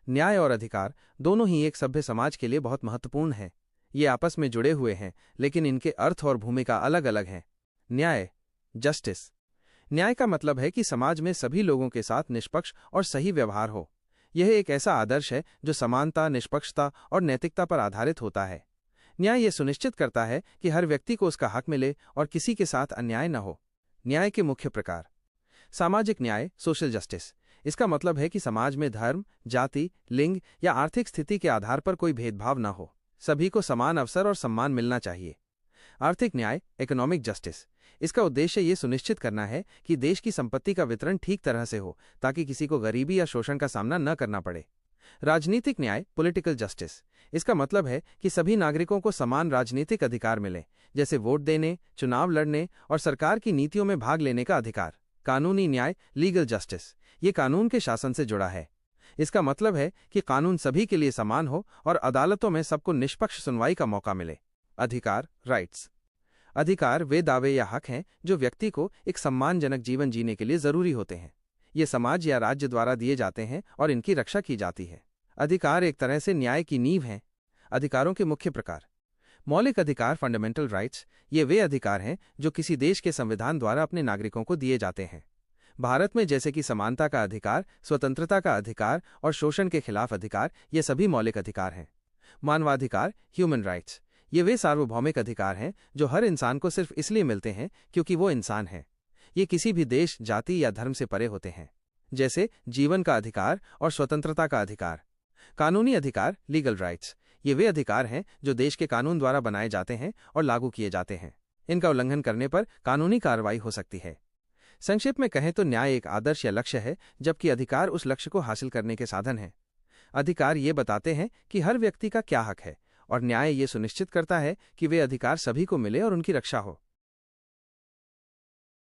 न्याय और अधिकार दोनों ही एक सभ्य समाज के लिए बहुत महत्वपूर्ण हैं। ये आपस में जुड़े हुए हैं, लेकिन इनके अर्थ और भूमिका अलग अलग हैं। न्याय, जस्टिस। न्याय का मतलब है कि समाज में सभी लोगों के साथ निष्पक्ष और सही व्यवहार हो। यह एक ऐसा आदर्श है जो समानता, निष्पक्षता और नैतिकता पर आधारित होता है। न्याय यह सुनिश्चित करता है कि हर व्यक्ति को उसका हक मिले और किसी के साथ अन्याय न हो। न्याय के मुख्य प्रकार। सामाजिक न्याय, सोशल जस्टिस। इसका मतलब है कि समाज में धर्म, जाति, लिंग या आर्थिक स्थिति के आधार पर कोई भेदभाव न हो। सभी को समान अवसर और सम्मान मिलना चाहिए। आर्थिक न्याय, इकोनॉमिक जस्टिस। इसका उद्देश्य ये सुनिश्चित करना है कि देश की संपत्ति का वितरण ठीक तरह से हो, ताकि किसी को गरीबी या शोषण का सामना न करना पड़े। राजनीतिक न्याय, पॉलिटिकल जस्टिस। इसका मतलब है कि सभी नागरिकों को समान राजनीतिक अधिकार मिले, जैसे वोट देने, चुनाव लड़ने और सरकार की नीतियों में भाग लेने का अधिकार। कानूनी न्याय, लीगल जस्टिस। ये कानून के शासन से जुड़ा है। इसका मतलब है कि कानून सभी के लिए समान हो और अदालतों में सबको निष्पक्ष सुनवाई का मौका मिले। अधिकार, राइट्स। अधिकार वे दावे या हक हैं जो व्यक्ति को एक सम्मानजनक जीवन जीने के लिए जरूरी होते हैं। ये समाज या राज्य द्वारा दिए जाते हैं और इनकी रक्षा की जाती है। अधिकार एक तरह से न्याय की नींव हैं। अधिकारों के मुख्य प्रकार। मौलिक अधिकार, फंडामेंटल राइट्स। ये वे अधिकार हैं जो किसी देश के संविधान द्वारा अपने नागरिकों को दिए जाते हैं। भारत में जैसे कि समानता का अधिकार, स्वतंत्रता का अधिकार और शोषण के खिलाफ अधिकार, ये सभी मौलिक अधिकार हैं। मानवाधिकार, ह्यूमन राइट्स। ये वे सार्वभौमिक अधिकार हैं जो हर इंसान को सिर्फ इसलिए मिलते हैं क्योंकि वो इंसान है। ये किसी भी देश, जाति या धर्म से परे होते हैं, जैसे जीवन का अधिकार और स्वतंत्रता का अधिकार। कानूनी अधिकार, लीगल राइट्स। ये वे अधिकार हैं जो देश के कानून द्वारा बनाए जाते हैं और लागू किए जाते हैं। इनका उल्लंघन करने पर कानूनी कार्रवाई हो सकती है। संक्षेप में कहें तो न्याय एक आदर्श या लक्ष्य है, जबकि अधिकार उस लक्ष्य को हासिल करने के साधन हैं। अधिकार ये बताते हैं कि हर व्यक्ति का क्या हक है, और न्याय ये सुनिश्चित करता है कि वे अधिकार सभी को मिले और उनकी रक्षा हो।